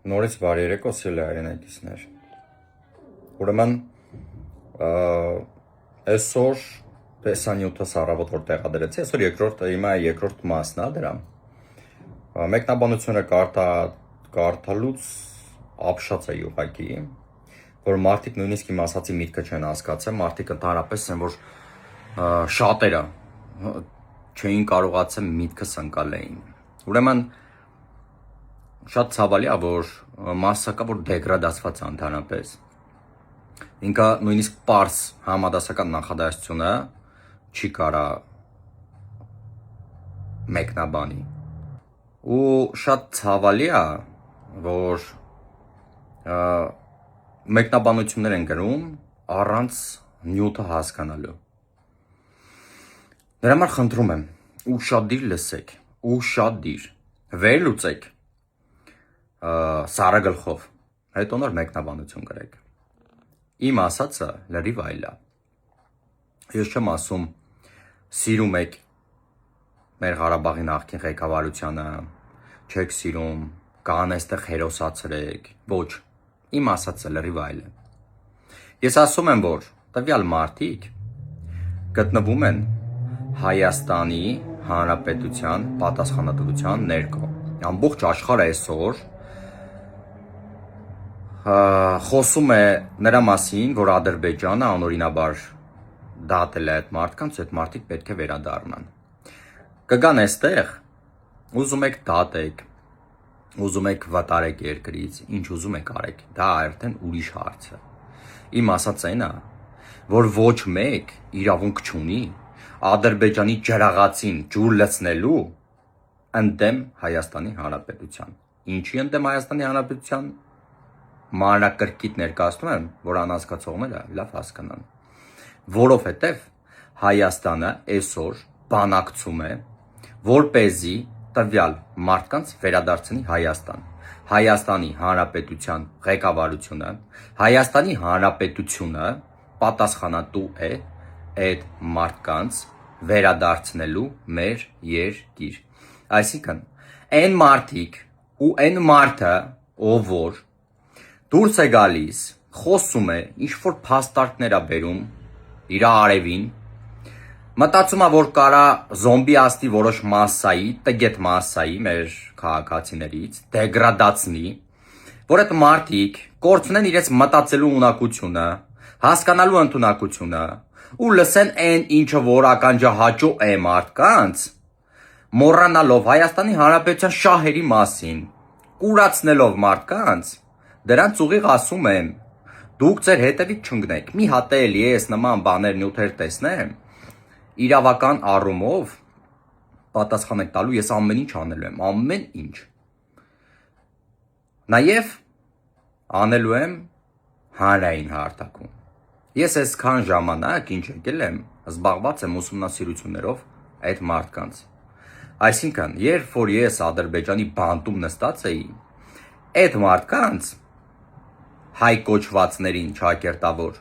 Նորից բարի երեկո, սիրելի հայրենակիցներ։ Ուրեմն այսօր տեսանյութս առավոտ որ տեղադրեցի, այսօր հիմա երկրորդ մասն է դրա։ Մեկնաբանությունը կարդալուց ապշած է ուղղակի, որ մարդիկ նույնիսկ իմ ասացի միտքը չեն հասկացել, մարդիկ ընդհանրապես են, որ շատերը չէին կարողացել միտքս ընկալեին։ Ուրեմն շատ ցավալի է, որ մասսակա, որ դեգրադացված է ընդհանրապես։ Ինքը նույնիսկ պարզ համադասական նախադասությունը չի կարա մեկնաբանի։ Ու շատ ցավալի է, որ մեկնաբանություններ են գրում առանց նյութը հասկանալու։ Դրա համար խնդրում եմ, ուշադիր լսեք, ուշադիր, վերլուծեք սառը գլխով, հետո նոր մեկնաբանություն գրեք։ Իմ ասածը լրիվ այլ է։ Ես չեմ ասում սիրում եք մեր Ղարաբաղի նախկին ղեկավարությանը, չեք սիրում, կան այստեղ հերոսացրեք, ոչ, իմ ասածը լրիվ այլ է։ Ես ասում եմ, որ տվյալ մարդիկ գտնվում են Հայաստանի Հանրապետության պատասխանատվության ներքո։ Ամբողջ աշխարհը այսօր խոսում է նրա մասին, որ Ադրբեջանը անօրինաբար դատել է այդ մարդկանց, այդ մարդիկ պետք է վերադառնան։ Կգան այստեղ, ուզում եք դատեք, ուզում եք վտարեք երկրից, ինչ ուզում եք արեք, դա արդեն ուրիշ հարց է։ Իմ ասած այն է, որ ոչ մեկ իրավունք չունի Ադրբեջանի ջրաղացին ջուր լցնելու ընդդեմ Հայաստանի Հանրապետության։ Ինչի ընդդեմ Հայաստանի Հանրապետության մանրակրկիտ ներկայացնում եմ, որ անհասկացողները լավ հասկանան։ Որովհետև Հայաստանը այսօր բանակցում է, որպեսզի տվյալ մարդկանց վերադարձնի Հայաստան։ Հայաստանի Հանրապետության ղեկավարությունը, Հայաստանի Հանրապետությունը պատասխանատու է այդ մարդկանց վերադարձնելու մեր երկիր։ Այսինքն, այն մարդիկ ու այն մարդը, ով որ դուրս է գալիս, խոսում է, ինչ-որ փաստարկներ է բերում իր արևին, մտածում է, որ կարա զոմբիացնի որոշ մասսայի, տգետ մասսայի մեր քաղաքացիներից, դեգրադացնի, որ այդ մարդիկ կորցնեն իրենց մտածելու ունակությունը, հասկանալու ընդունակությունը ու լսեն այն ինչը որ ականջահաճո է մարդկանց, մոռանալով Հայաստանի Հանրապետության շահերի մասին, կուրացնելով մարդկանց, դրանց ուղիղ ասում եմ, դուք ձեր հետևից չընկնեք, մի հատ էլի ես նման բաներ նյութեր տեսնեմ, իրավական առումով պատասխան եք տալու, ես ամեն ինչ անելու եմ, ամեն ինչ։ Նաև անելու եմ հանրային հարթակում։ Ես այսքան ժամանակ ինչ եկել եմ, զբաղված եմ ուսումնասիրություններով այդ մարդկանց։ Այսինքն, երբ որ ես Ադրբեջանի բանտում նստած էի, այդ մարդկանց հայ կոչվածներին չակերտավոր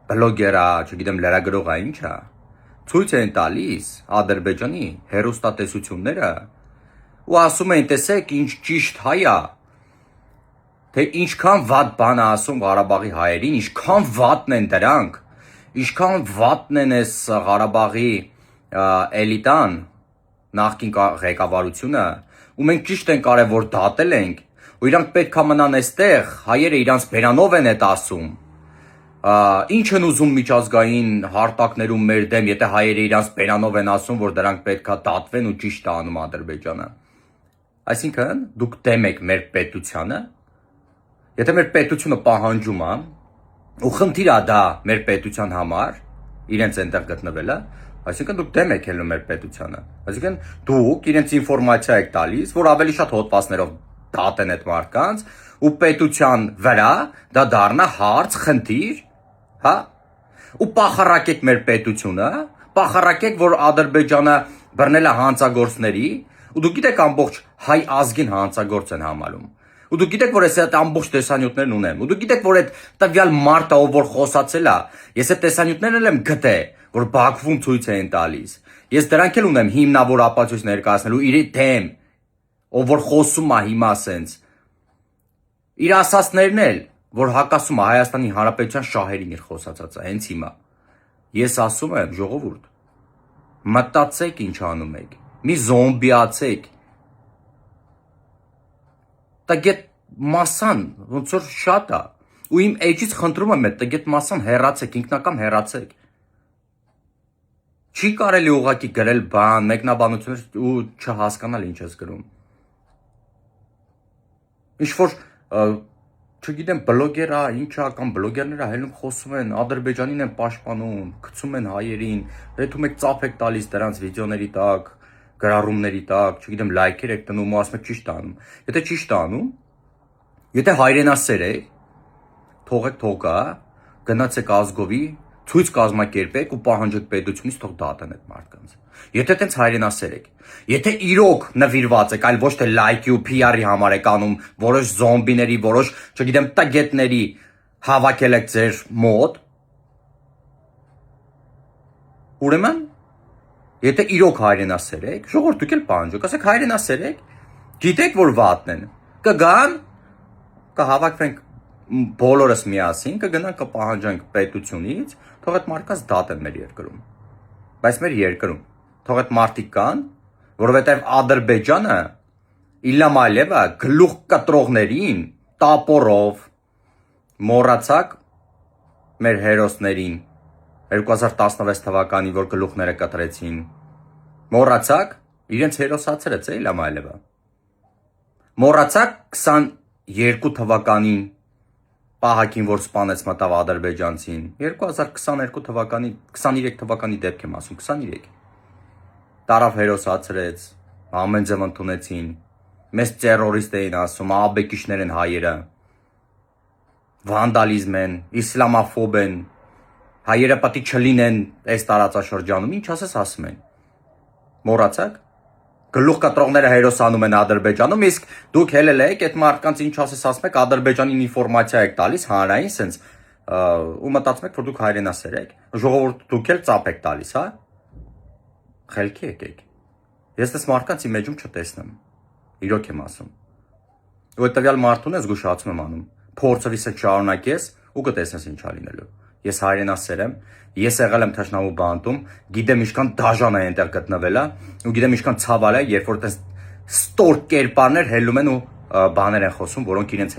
բլոգերա, չգիտեմ լրագրողա ինչա, ցույց են տալիս Ադրբեջանի հերոստատեսությունները ու ասում են, տեսեք ինչ ճիշտ հայ է, թե ինչքան վատ բան է ասում Ղարաբաղի հայերին, ինչքան վատն են դրանք, ինչքան վատն են այս Ղարաբաղի էլիտան, նախկին ղեկավարությունը, ու մենք ճիշտ ենք արել, որ դատել ենք, ու իրանք պետք է մնան այստեղ, հայերը իրանց բերանով են այդ ասում, ինչ են ուզում միջազգային հարտակներում մեր դեմ, եթե հայերը իրանց բերանով են ասում, որ դրանք պետք է դատվեն ու ճիշտ է անում Ադրբեջանը։ Այսինքն, դուք դեմ եք մեր պետությանը, եթե մեր պետությունը պահանջում է, ու խնդիր է դա մեր պետության համար, իրենց այնտեղ գտնվելը, այսինքն դուք դեմ եք ելնում մեր պետությանը, այսինքն դուք իրենց ինֆորմացիա եք տալիս, որ ավելի շատ հոդվածներով դատեն այդ մարդկանց, ու պետության վրա դա դառնա հարց, խնդիր, հա, ու պախարակեք մեր պետությունը, պախարակեք, որ Ադրբեջանը բռնել է հանցագործների, ու դուք գիտեք ամբողջ հայ ազգին հանցագործ են համարում։ Ու դուք գիտեք, որ ես այդ ամբողջ տեսանյութներն ունեմ։ Ու դուք գիտեք, որ այդ տվյալ մարդը, ով որ խոսացել է, ես այդ տեսանյութներն եմ գտել, որ Բաքվում ցույց են տալիս։ Ես դրանք էլ ունեմ հիմնավոր ապացույց ներկայացնելու իր դեմ, ով որ խոսում է հիմա սենց իր ասածներն էլ, որ հակասում է Հայաստանի Հանրապետության շահերին իր խոսածածը, հենց հիմա։ Ես ասում եմ, ժողովուրդ, մտածեք ինչ անում եք, մի զոմբիացեք, տգետ մասան, ոնց որ շատ է, ու իմ էջից խնդրում եմ այդ տգետ մասան հեռացեք, ինքնակամ հեռացեք։ Չի կարելի ուղղակի գրել բան, մեկնաբանություններ ու չհասկանալ ինչ ես գրում։ Ինչ-որ, չգիտեմ, բլոգերա, ինչա, կամ բլոգերները հելնում խոսում են, Ադրբեջանին են պաշտպանում, գցում են հայերին, հետում եք ծափ եք տալիս դրանց վիդեոների տակ, գրառումների տակ, չգիտեմ, լայքեր եք տնում ու ասում եք ճիշտ անում։ Եթե ճիշտ անում, եթե հայրենասեր եք, թողեք թողա, գնացեք ազգովի, ցույց կազմակերպեք ու պահանջեք պետությունից թող դատեն այդ մարդկանց։ Եթե տենց հայրենասեր եք, եթե իրոք նվիրված եք, այլ ոչ թե լայքի ու PR-ի համար եք անում, որոշ զոմբիների, որոշ, չգիտեմ, տգետների հավաքել եք ձեր մոտ, ուրեմն, եթե իրոք հայրենասեր եք, ժողովուրդ դուք էլ պահանջեք, ասեք հայրենասեր եք, գիտեք, որ վատն են, կգան, կհավաքվենք բոլորս միասին, կգնանք կպահանջենք պետությունից, թող այդ մարդկանց դատեն մեր երկրում, բայց մեր երկրում, թող այդ մարդիկ կան, որովհետև Ադրբեջանը Իլհամ Ալիևը գլուխ կտրողներին տապորով մոռացակ մեր հերոսներին 2016 թվականին, որ գլուխները կտրեցին, մոռացակ իրենց հերոսացրեց Իլհամ Ալիևը, մոռացակ 22 թվականին պահակին, որ սպանեց մտավ ադրբեջանցին, 2022 թվականի, 23 թվականի դեպք եմ ասում, 23, տարավ հերոսացրեց, ամեն ձև ընդունեցին, մեզ տերորիստ էին ասում, աբեկիչներ են հայերը, վանդալիզմ են, իսլամաֆոբ են, հայերը պատի չլինեն այս տարածաշրջանում, ինչ ասես ասում են, մոռացակ, գլուխ կտրողները հերոսանում են Ադրբեջանում, իսկ դուք հելել եք այդ մարդկանց ինչ ասես ասում եք, Ադրբեջանին ինֆորմացիա եք տալիս, հանրային սենց, ու մտածում եք, որ դուք հայրենասեր եք, ժողովուրդ դուք էլ ծափ եք տալիս, հա, խելքի եկեք, ես տես մարդկանց իմ էջում չտեսնեմ, իրոք եմ ասում, ու այդ տվյալ մարդուն ես զգուշացում եմ անում, փորձովիս է շարունակես ու կտեսնես ինչ ա լինելու, ես հայրենասեր եմ, ես եղել եմ թշնամու բանտում, գիտեմ ինչքան դաժան է այնտեղ գտնվելա ու գիտեմ ինչքան ցավալ է, երբ որ տես ստոր կերպարներ հելում են ու բաներ են խոսում, որոնք իրենց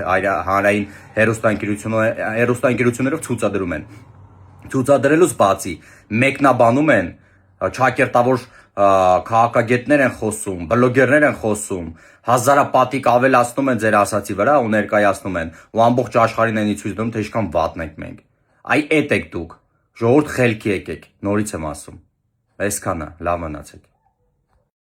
հանրային հերոստանգերություններով ցուցադրում են։ Ցուցադրելուց բացի մեկնաբանում են, չակերտավոր քաղաքագետներ են խոսում, բլոգերներ են խոսում, հազարապատիկ ավելացնում են ձեր ասացի վրա ու ներկայացնում են ու ամբողջ աշխարհին են ցույց տանում, թե ինչքան վատն ենք մենք։ Այ էդ եք դուք, ժողովուրդ խելքի եկեք, նորից եմ ասում, այսքանը, լավ մնացեք։